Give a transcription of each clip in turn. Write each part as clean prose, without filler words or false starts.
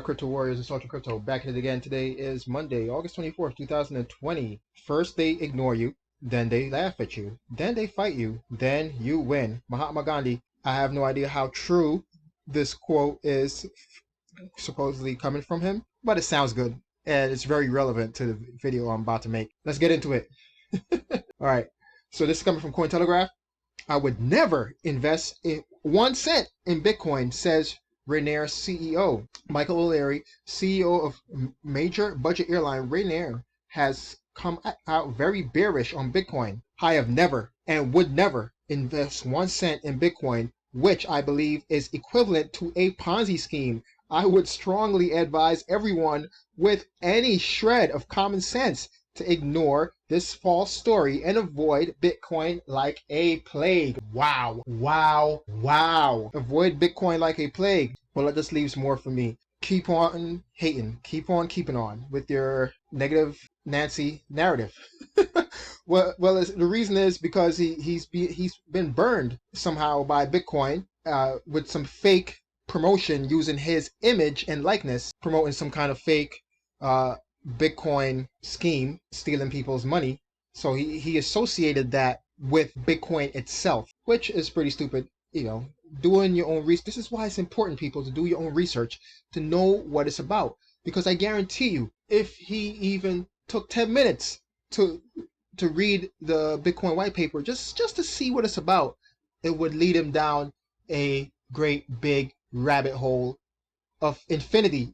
up, crypto warriors and social crypto? Back at it again. Today is Monday, August 24th, 2020. First they ignore you, then they laugh at you, then they fight you, then you win. Mahatma Gandhi. I have no idea how true this quote is supposedly coming from him, but it sounds good and it's very relevant to the video I'm about to make. Let's get into it. All right, so this is coming from Cointelegraph. I would never invest in 1 cent in Bitcoin, says Ryanair CEO. Michael O'Leary, CEO of major budget airline Ryanair, has come out very bearish on Bitcoin. I have never and would never invest 1 cent in Bitcoin, which I believe is equivalent to a Ponzi scheme. I would strongly advise everyone with any shred of common sense to ignore this false story and avoid Bitcoin like a plague. Wow, wow, wow. Avoid Bitcoin like a plague. Well, that just leaves more for me. Keep on hating. Keep on keeping on with your negative Nancy narrative. Well, the reason is because he's been burned somehow by Bitcoin with some fake promotion using his image and likeness, promoting some kind of fake Bitcoin scheme, stealing people's money. So he associated that with Bitcoin itself, which is pretty stupid. You know, doing your own research. This is why it's important, people, to do your own research, to know what it's about. Because I guarantee you, if he even took 10 minutes to read the Bitcoin white paper, just to see what it's about, it would lead him down a great big rabbit hole of infinity.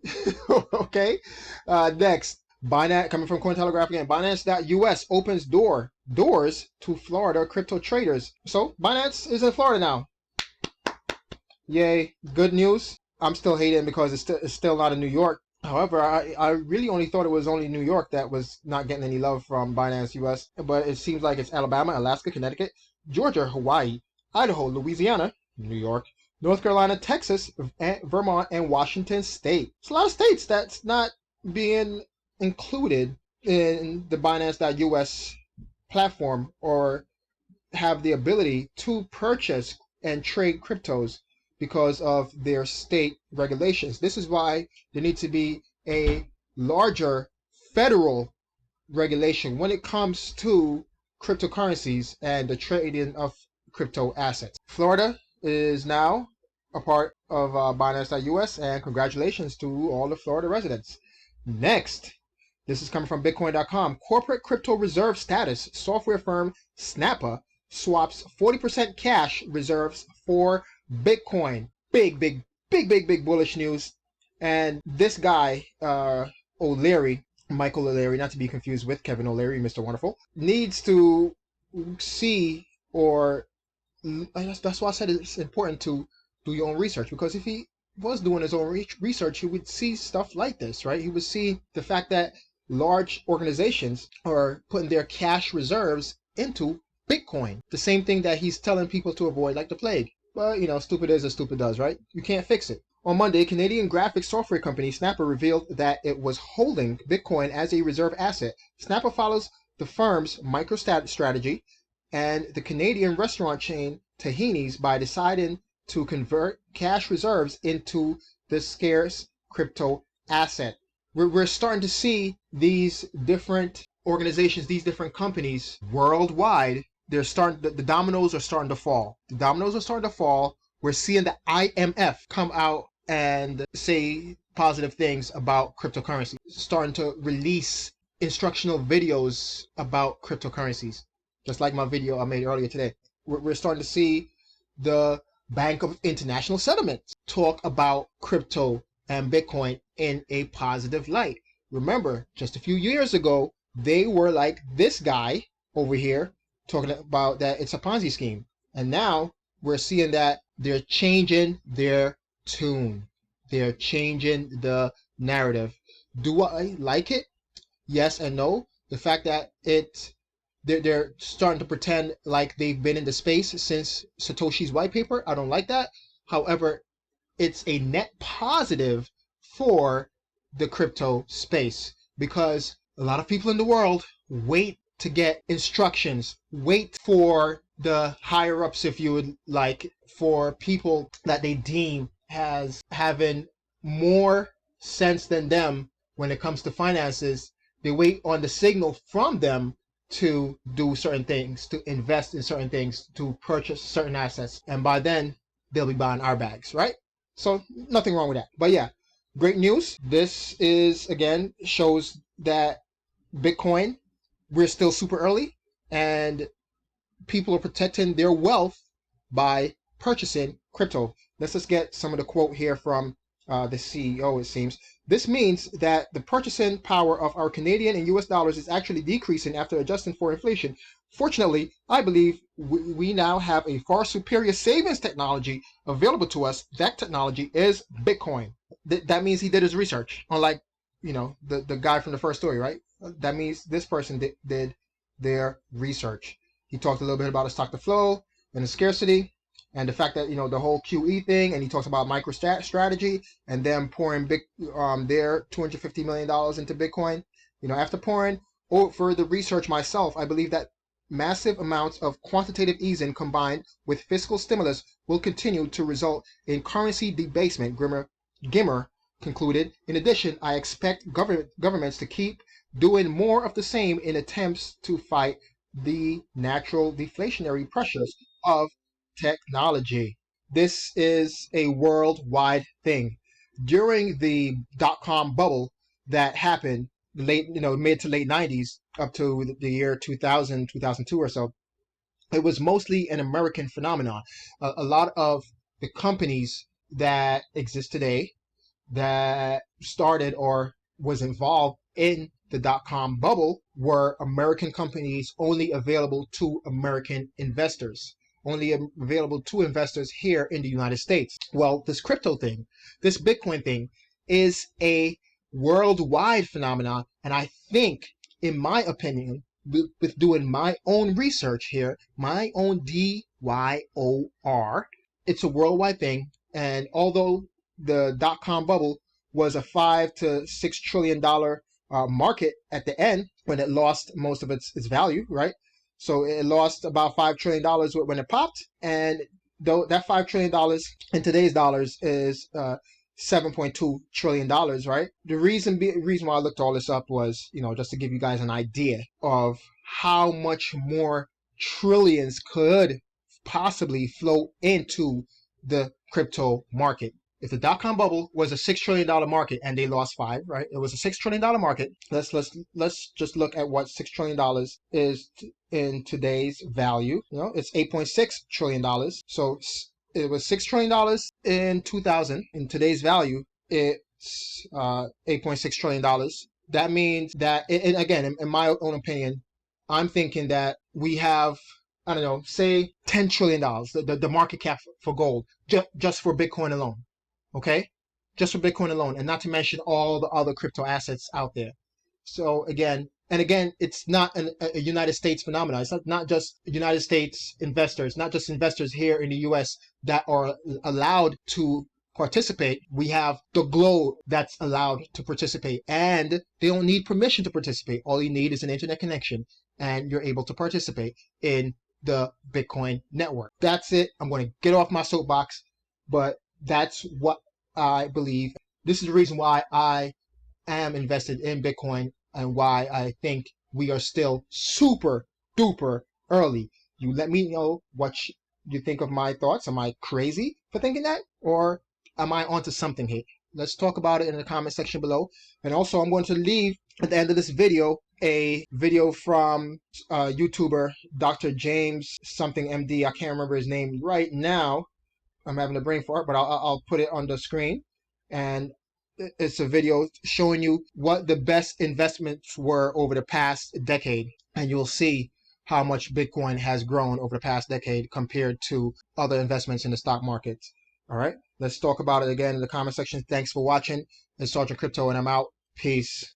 Okay, next, Binance, coming from Cointelegraph again. Binance.us opens doors to Florida crypto traders. So Binance is in Florida now. Yay, good news. I'm still hating because it's still not in New York. However, I really only thought it was only New York that was not getting any love from Binance US, but it seems like it's Alabama, Alaska, Connecticut, Georgia, Hawaii, Idaho, Louisiana, New York, North Carolina, Texas, Vermont, and Washington State. It's a lot of states that's not being included in the Binance.us platform or have the ability to purchase and trade cryptos because of their state regulations. This is why there needs to be a larger federal regulation when it comes to cryptocurrencies and the trading of crypto assets. Florida is now a part of Binance.us, and congratulations to all the Florida residents. Next, this is coming from Bitcoin.com. Corporate crypto reserve status. Software firm Snappa swaps 40% cash reserves for Bitcoin. Big bullish news. And this guy, O'Leary, Michael O'Leary, not to be confused with Kevin O'Leary, Mr. Wonderful, needs to see, or that's why I said it's important to do your own research, because if he was doing his own research, he would see stuff like this, right? He would see the fact that large organizations are putting their cash reserves into Bitcoin. The same thing that he's telling people to avoid like the plague. But, you know, stupid is as stupid does, right? You can't fix it. On Monday, Canadian graphics software company Snappa revealed that it was holding Bitcoin as a reserve asset. Snappa follows the firm's MicroStrategy and the Canadian restaurant chain Tahini's by deciding to convert cash reserves into the scarce crypto asset. We're starting to see these different organizations, these different companies worldwide. They're starting, the dominoes are starting to fall. The dominoes are starting to fall. We're seeing the IMF come out and say positive things about cryptocurrency, starting to release instructional videos about cryptocurrencies, just like my video I made earlier today. We're starting to see the Bank of International Settlements talk about crypto and Bitcoin in a positive light. Remember, just a few years ago, they were like this guy over here talking about that it's a Ponzi scheme. And now we're seeing that they're changing their tune. They're changing the narrative. Do I like it? Yes and no. The fact that they're starting to pretend like they've been in the space since Satoshi's white paper, I don't like that. However, it's a net positive for the crypto space, because a lot of people in the world wait to get instructions, wait for the higher ups, if you would like, for people that they deem as having more sense than them when it comes to finances. They wait on the signal from them to do certain things, to invest in certain things, to purchase certain assets. And by then, they'll be buying our bags, right? So nothing wrong with that. But yeah, great news. This is, again, shows that Bitcoin, we're still super early, and people are protecting their wealth by purchasing crypto. Let's just get some of the quote here from the CEO, it seems. This means that the purchasing power of our Canadian and US dollars is actually decreasing after adjusting for inflation. Fortunately, I believe we now have a far superior savings technology available to us. That technology is Bitcoin. That means he did his research, unlike, the guy from the first story, right? That means this person did their research. He talked a little bit about the stock to flow and the scarcity, and the fact that the whole QE thing, and he talks about strategy and them pouring their $250 million into Bitcoin. After pouring further research myself, I believe that massive amounts of quantitative easing combined with fiscal stimulus will continue to result in currency debasement, Gimmer concluded. In addition, I expect governments to keep doing more of the same in attempts to fight the natural deflationary pressures of technology. This is a worldwide thing. During the dot-com bubble that happened mid to late 90s up to the year 2000, 2002 or so, it was mostly an American phenomenon. A lot of the companies that exist today that started or was involved in the dot-com bubble were American companies, only available to American investors, only available to investors here in the United States. Well, this crypto thing, this Bitcoin thing, is a worldwide phenomenon, and I think, in my opinion, with doing my own research here, my own DYOR, it's a worldwide thing. And although the dot-com bubble was a $5 to $6 trillion market at the end, when it lost most of its value, right? So it lost about $5 trillion when it popped, and though that $5 trillion in today's dollars is $7.2 trillion, right? The reason why I looked all this up was, just to give you guys an idea of how much more trillions could possibly flow into the crypto market. If the dot-com bubble was a $6 trillion market and they lost $5, right? It was a $6 trillion market. Let's just look at what $6 trillion is in today's value. It's $8.6 trillion. So it was $6 trillion in 2000. In today's value, it's $8.6 trillion. That means that, and again, in my own opinion, I'm thinking that we have, I don't know, say $10 trillion, the market cap for gold, just for Bitcoin alone. Okay? Just for Bitcoin alone, and not to mention all the other crypto assets out there. So again, it's not a United States phenomenon. It's not just United States investors, not just investors here in the US that are allowed to participate. We have the globe that's allowed to participate, and they don't need permission to participate. All you need is an internet connection, and you're able to participate in the Bitcoin network. That's it. I'm going to get off my soapbox, but that's what I believe. This is the reason why I am invested in Bitcoin and why I think we are still super duper early. You let me know what you think of my thoughts. Am I crazy for thinking that? Or am I onto something here? Let's talk about it in the comment section below. And also, I'm going to leave at the end of this video a video from YouTuber Dr. James something MD. I can't remember his name right now. I'm having a brain fart, but I'll put it on the screen. And it's a video showing you what the best investments were over the past decade. And you'll see how much Bitcoin has grown over the past decade compared to other investments in the stock market. All right, let's talk about it again in the comment section. Thanks for watching. It's Sergeant Crypto, and I'm out. Peace.